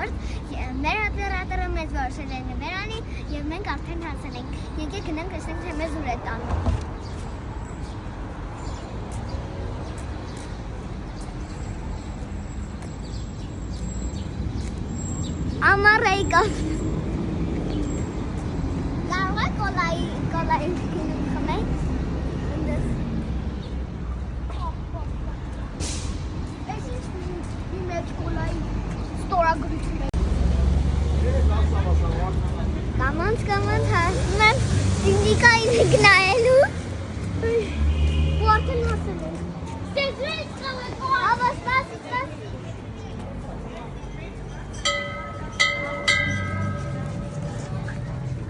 հաջորդ մեր օպերատորը մեզ որոշել է նվերանի եւ մենք արդեն հասել ենք։ Եկեք գնանք տեսնենք թե մեզ ուր է տանում։ Ամառեի կապ։ Կարող է կոլայի խմենք։ Կամանց հասնում եմ Սինդիկային եք նայելու ու արդեն հասել ենք Աբա սպասի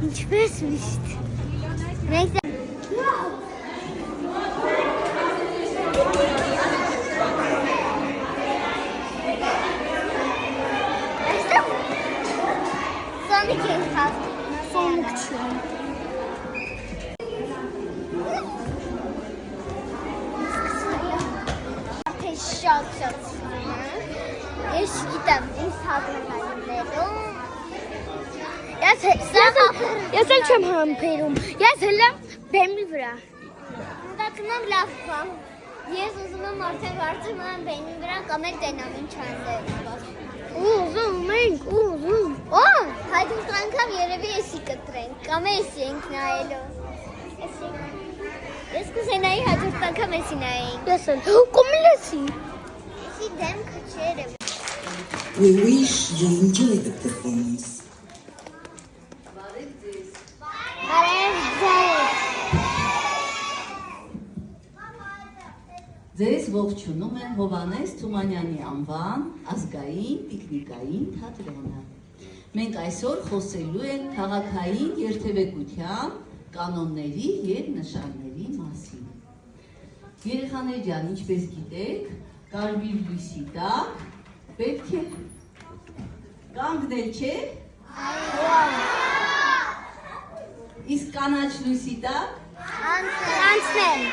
Ինչպես միշտ Մենք Սոնիկ ենք հասնում Սոնիկ չում Արդեն շատ Ես գիտեմ ինձ հատրանալու Ես էլ չեմ համբերում Ես հելեմ բեմի վրա Դա կնամ լավ բան Ես ուզում եմ արդեն վարձում եմ բեմի վրա կամ էլ տենամ ինչ հանդեպ Ուզում ենք, ուզում Հաջորդ անգամ երևի էսի կտրենք կամ էսի ենք նայելու Ես կուզենայի հաջորդ անգամ էսի նայենք Ես էլ, կոմիլեսի Էսի դեմքը չեր եմ We wish you enjoy the performance Ձեզ ողջունում են Հովհաննես Թումանյանի անվան ազգային տիկնիկային թատրոնը։ Մենք այսօր խոսելու ենք քաղաքային երթևեկության կանոնների եւ նշանների մասին։ Երեխաներ ջան, ինչպես գիտեք, կարմիր լույսի տակ պետք է կանգնել, չէ՞։ Իսկ կանաչ լույսի տակ անցնել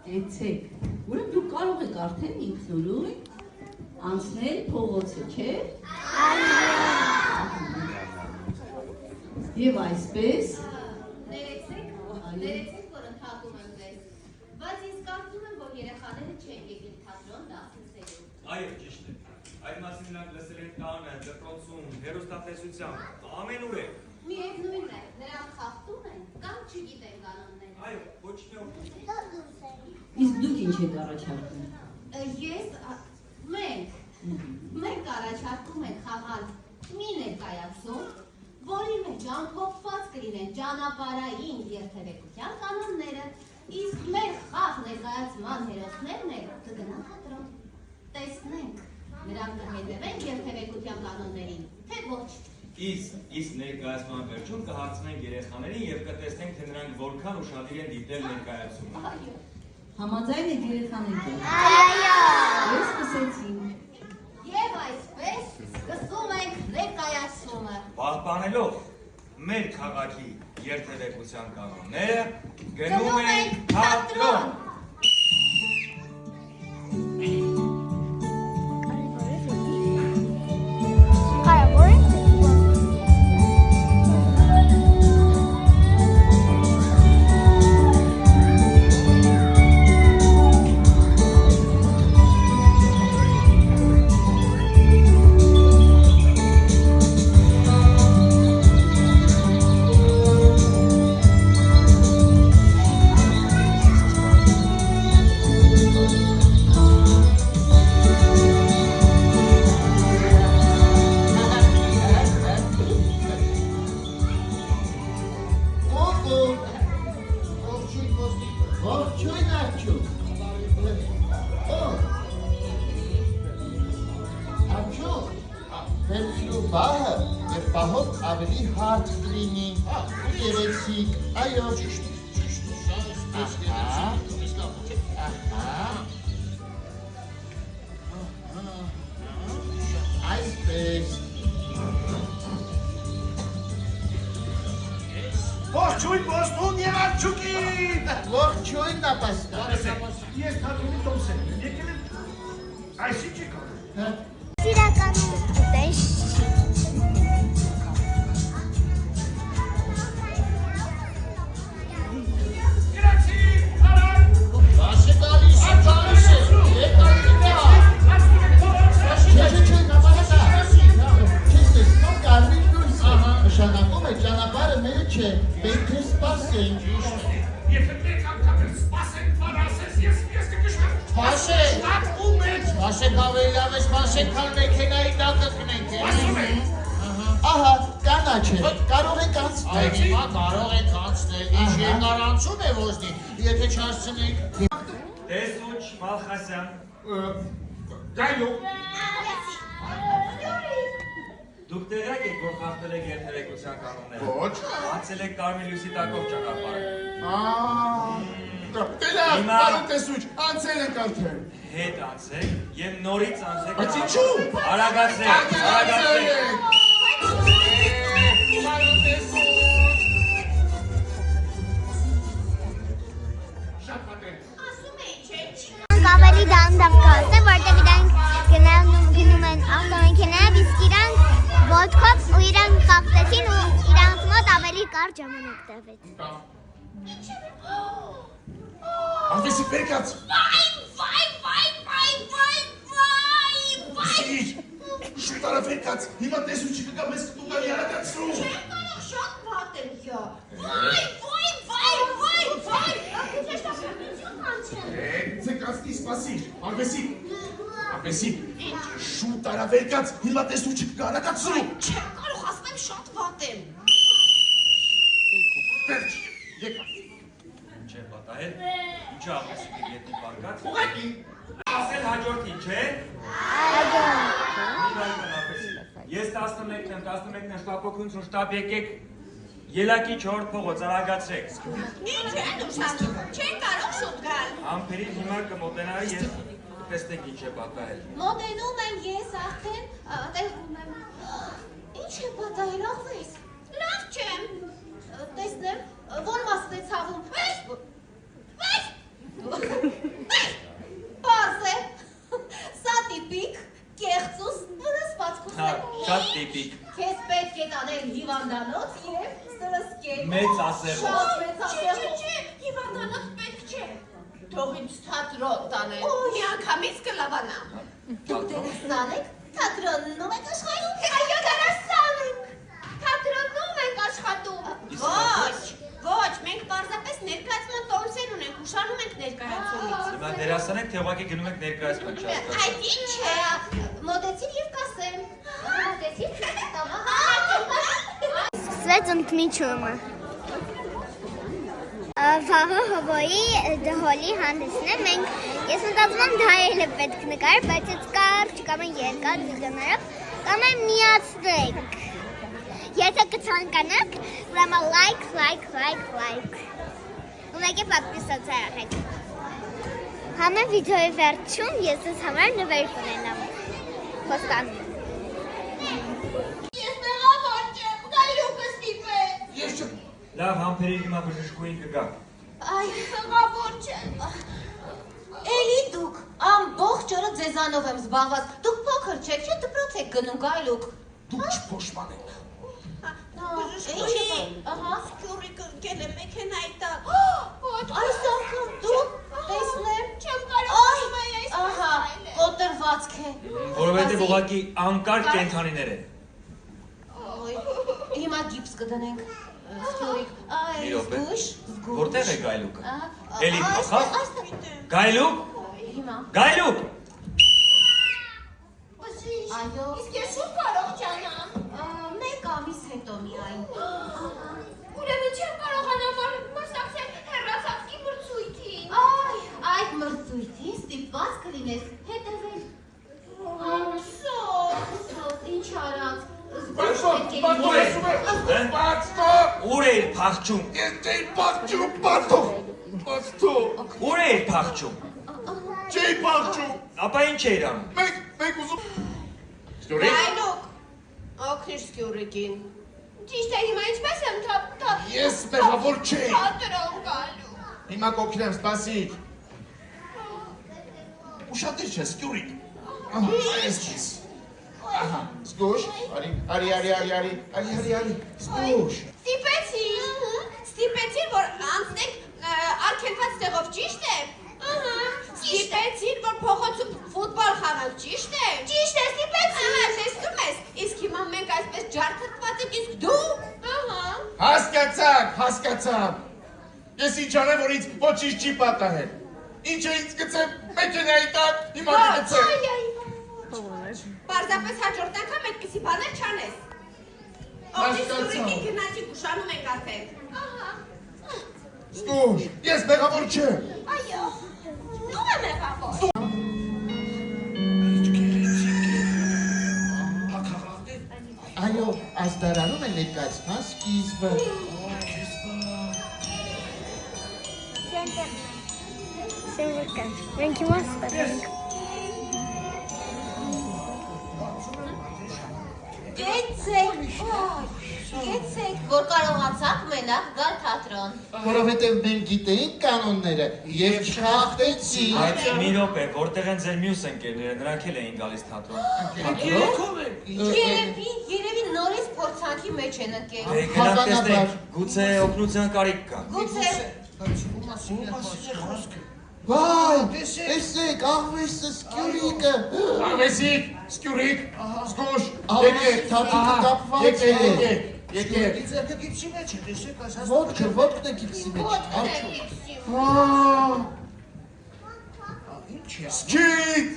Էցեք, ուրեմն դուք կարող եք արդեն ինքնուրույն անցնել փողոցը, չէ՞։ Եվ այսպես Ներեցեք, որ ընդհատում եմ ձեզ, բայց ես կարծում եմ, որ երեխաները չեն եկել թատրոն դասելու։ Այո, ճիշտ է։ Այդ մասին նրանք լսել են տանը, դպրոցում, հեռուստատեսությամբ, ամենուր է։ Միևնույնն է, նրանք խախտում են կամ չգիտեն կանոնները։ Այո, ոչ մի օգուտ։ Իսկ դուք ինչ եք առաջարկում։ Մենք առաջարկում ենք խաղալ մի ներկայացում, որի մեջ ամփոփված կլինեն ճանապարհային երթևեկության կանոնները, իսկ մեր խաղ ներկայացման հերոսներն էլ կգնան թատրոն։ Տեսնենք, նրանք կհետևեն երթևեկության կանոններին, թե ոչ։ Իսկ ներկայացման վերջում կհարցնենք երեխաներին եւ կտեսնենք, թե նրանք որքան ուշադիր են դիտել ներկայացումը։ Այո։ Համաձայն եք երեխաներ։ Այո Ես սկսեցինք։ Եվ այսպես սկսում ենք ներկայացումը։ Պահպանելով մեր քաղաքի երթևեկության կանոնները, գնում ենք թատրոն։ Բահը և պահոտ ավելի հարդ կլինի, երեցիկ, այո, այսպես, Ողջույն Բոստոն և Արջուկին! ողջույն նապաստան, Ես թատրոնի տոմսեր եմ, եկել եմ այսինչ եք անում։ Սիրականում ուտես Սպասեք։ Ակում եք։ Սպասեք ավելի լավ է, սպասեք, քան մեքենայի տակը կնենք։ Ասում եք։ Ահա, կանաչ է, կարող եք անցնել։ Այ, Հիմա կարող եք անցնել, ինչ երկար անցում է ոզնի, եթե չհասցնեք։ Տեսուչ Մալխասյան, Գայլու։ դուք տեղյակ եք, որ խախտել եք երթևեկության կանոնները։ Ոչ։ Անցել եք Կարմիր լույսի տակով ճանապարհը։ Տելա, Հիմա- պարոն տեսուչ, անցել եք արդեն։ Հետ անցեք եւ նորից անցեք։ Բայց ինչու՞։ Արագացեք, արագացեք։ Պարոն տեսուչ։ Շատ պատեր։ Ասում էի, չէ, չի Ավելի դանդաղ կասը, որտեղ իրանք գնում են ավտոմեքենայով, իսկ իրանք ոտքով ու իրանք կապտեցին ու իրանք մոտ ավելի կարճ ժամանակ տևեց։ Անվեսիկ վերկաց։ Սիր, շուտ արա վերկաց, հիմա տեսուչի կգա մեզ կտուգալի արագացրու։ շատ վատ եմ յա։ Ձեկացնի սպասիր, Անվեսիկ, շուտ արա վերկաց, հիմա տեսուչի կգա արագացրու։ Չեմ կարող ասում եմ շատ վատ եմ։ Վերջ, եկա։ Ինչ է պատահել։ Ինչա ամեսիկի գետնի պարկած։ Ուղակի, Ասել հաջորդին, չէ։ Ես 11-ն եմ, 11-ն շտապօգնություն շտապ եկեք։ Ելակի 4 փողոց արագացրեք։ Ինչ են ուշանում, չեն կարող շուտ գալ։ Ամփերին հիմա կմոտենայի ես տեսնեք ինչ է պատահել։ Մոտենում եմ ես արդեն, տեսնում եմ։ Ինչ է պատահել աղվես։ Լավ չեմ։ Տեսնեմ, որ մասն է ցավում։ Պարզ է։ Սա տիպիկ, կեղծուս, վնասվածքուս Հա, է։ շատ տիպիկ։ Քեզ պետք է տանել հիվանդանոց և սրսկել։ Մեծ ասեղով։ Շատ մեծ ասեղով։ Չէ, հիվանդանոց պետք չէ։ Թող ինձ թատրոն տանել։ Մի անգամից կլավանա։ Դուք դերասան եք, թատրոնում եք աշխատում։ Այո, դերասան ենք։ Թատրոնում ենք աշխատում։ Ոչ, մենք պարզապես ներկայացման տոմսեր ունենք, ուշանում ենք ներկայացումից։ Հիմա դերասան եք, թե ուղղակի գնում եք ներկայացման չհասկացա։ Այդ ինչ է։ Մոտեցիր և կասեմ։ Մոտեցիր, Սկսվեց ընդմիջումը։ Վաղը հովոյի դհոլի հանդեսն է, ես մտածում եմ դա էլ է պետք նկար, բայց ես կարճ կամ երկար վիդեոներով կամ եմ միացնենք։ Եթե կցանկանաք, ուրեմն like։ Ունեք պատպիսած եղեք։ Համը վիդեոյի վերջում ես ես համար նվեր կունենամ։ Խոստանում։ Ես մեղավոր չեմ, գայլուկը ստիպեց։ ես չեմ։ Լավ, համբերին հիմա բժշկուին կգա։ Այ, մեղավոր չեմ։ Էլի դուք, ամբողջ օրը ձեզանով եմ զբաղված։ Դուք փոքր չեք, չէ՞ դպրոց եք գնում գայլուկ։ Դուք չփոշման եք։ Ինչի, ահա, Սկյուրիկը ընկել է մեքենայի տակ։ այս անգամ դուք, տեսնեմ, Չեմ կարող ասում այ այս ահա, կոտրվածք է։ Որովհետև ուղղակի անկարգ կենդանիներ են։ Ոյ, հիմա գիպս կդնենք, Սկյուրիկ, Մի րոպե։ զգուշ։ Որտեղ է գայլուկը։ Ահա, Էլի փախավ։ այստեղ, Գայլուկ, հիմա, գայլուկ։ այո, Իսկ ես շուտ կարողանամ։ մեկ ամիս հետո միայն։ Ուրեմն չեմ կարողանամ մասնակցել հեռացածքի մրցույթին։ Այդ մրցույթին ստիպված կլինես հետևել։ Ափսոս։ Ինչ արած, Բացո, բացո, ասում եմ, բացո, Ուր էիր փախչում։ ես չէի բացում, բացո, Ուր էիր փախչում։ չէի բացում, Ապա ինչ էիր անում։ մեկ ուզում։ Ստորիկ, Գայլուկ։ Օգնիր Սկյուրիկին։ Ճիշտ է, հիմա ինչպես եմ ես մեղավոր չէի։ թատրոն գալու։ Հիմա կօգնեմ, սպասիր։ Ուշադիր չես, Ստորիկ։ Ահա, ես չես։ Ահա, զգուշ, արի, զգուշ։ Ստիպեցիր, որ անցնեք արգելված տեղով, ճիշտ է։ Ստիպեցիր, որ փողոցում ֆուտբոլ խաղանք, ճիշտ է։ Ճիշտ է, ստիպեցիր։ Տեսնում ես, իսկ հիմա մենք այսպես ջարդրտված ենք, իսկ դու։ Հասկացավ։ Ես ինչ անեմ, որ ինձ ոչինչ չի պատահել։ Ինչ է ինձ գցեմ մեքենայի տակ, հիմա գցեմ։ Պարզապես հաջորդ անգամ այդպիսի բաներ չանես։ Օգնի Սյուրիկի գնացի ուշանում ենք արդեն։ Ստուշ, ես մեղավոր չեմ։ Այո, դու ես մեղավոր։ Այո, աստարանում է ներկայացման սկիզբը։ Սենվական, մենք հիմա ստեղենք։ Գեցեք, որ կարողացաք մենակ գալ թատրոն։ Որովհետև մենք գիտեինք կանոնները և չխախտեցինք։ Բայց մի րոպե, որտեղ են ձեր մյուս ընկերները, նրանք էլ էին գալիս թատրոն։ Երևի նորից փորձանքի մեջ են ընկել։ Դե գնանք տեսնենք, գուցե օգնության կարիք կա։ Գուցե Վայ, տեսեք, աղվեսը սկյուրիկը։ Աղվեսիկ, սկյուրիկ, զգուշ, Աղվես թաթիկը կապված է։ եկեք։ Ոտքն է գիպսի մեջ։ Սկիտ,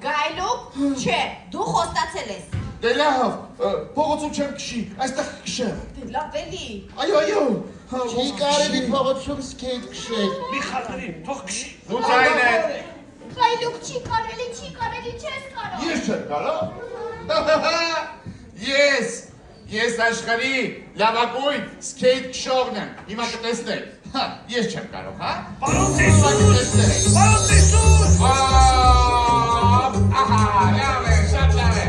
Գայլուկ, չէ, դու խոստացել ես։ դե լավ, փողոցում չեմ քշի, այստեղ քշեմ։ Դե լավ էլի։ Այո, Չի կարելի փողոցում սկեյթ քշել։ մի խաթարի, թող քշի։ Դու ձայն է։ Գայլուկ չի կարելի, չես կարող։ Ես չեմ կարող։ Ես աշխարհի լավագույն սկեյթ քշողն եմ։ Հիմա կտեսնեք։ Ես չեմ կարող, հա։ Պարոն Տեսուր։ Ահա, լավ է, շատ լավ է։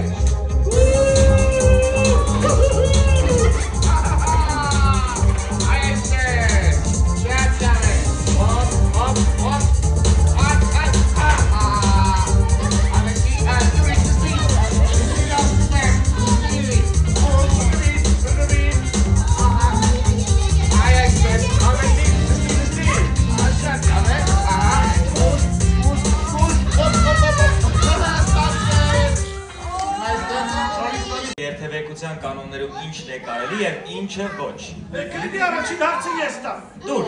Երթևեկության կանոններում ինչն է կարելի եւ ինչը ոչ։ Գրիդի առաջին հարցը ես տամ։ Դուր։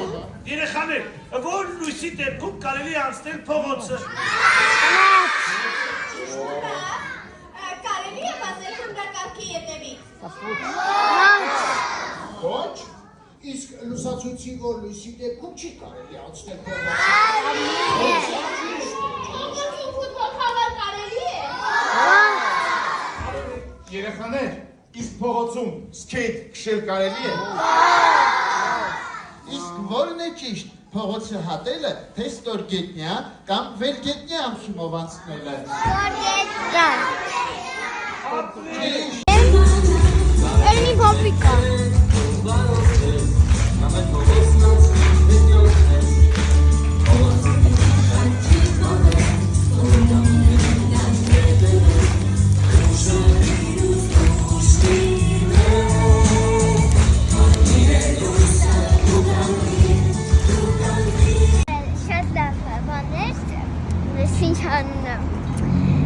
Երեխաներ, որ լույսի դեպքում կարելի է անցնել փողոցը։ Կարելի է վազել հնդակարգի ետևից։ Ոչ, իսկ լուսացույցի որ լույսի դեպքում չի կարելի անցնել Փողոցում ֆուտբոլ խաղալ կարելի է։ Երեխաներ, իսկ փողոցում սկեյթ քշել կարելի է։ Իսկ որն է ճիշտ, փողոցը հատելը, թե ստորգետնյա կամ վերգետնյա ամսումով անցնելը։ Էլի բոբիկա։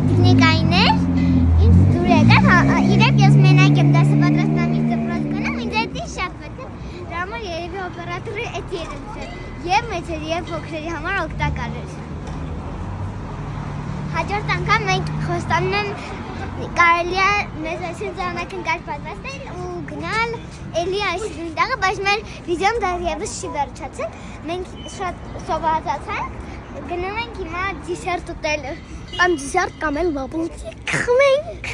Տեխնիկայներ ինձ դուր եկան, իրեք ես մենակ եմ դասապատրաստանից դպրոց գնում, ինձ էդի շատ պետք է, դրա համար երևի օպերատորը էդ երենց է, և մեծերի և փոքրերի համար օգտակար էր։ Հաջորդ անգամ մենք խոստանում եմ կարելի է մեզ այսին ձայնակնկար պատրաստել ու գնալ էլի այս նույն տեղը, բայց մեր վիդեոն դեռևս չի վերջացել, մենք շատ սովորացանք, գնում ենք հիմա դիսերտ ուտել, կամ դիսերտ կամ էլ բաբուտի խմենք։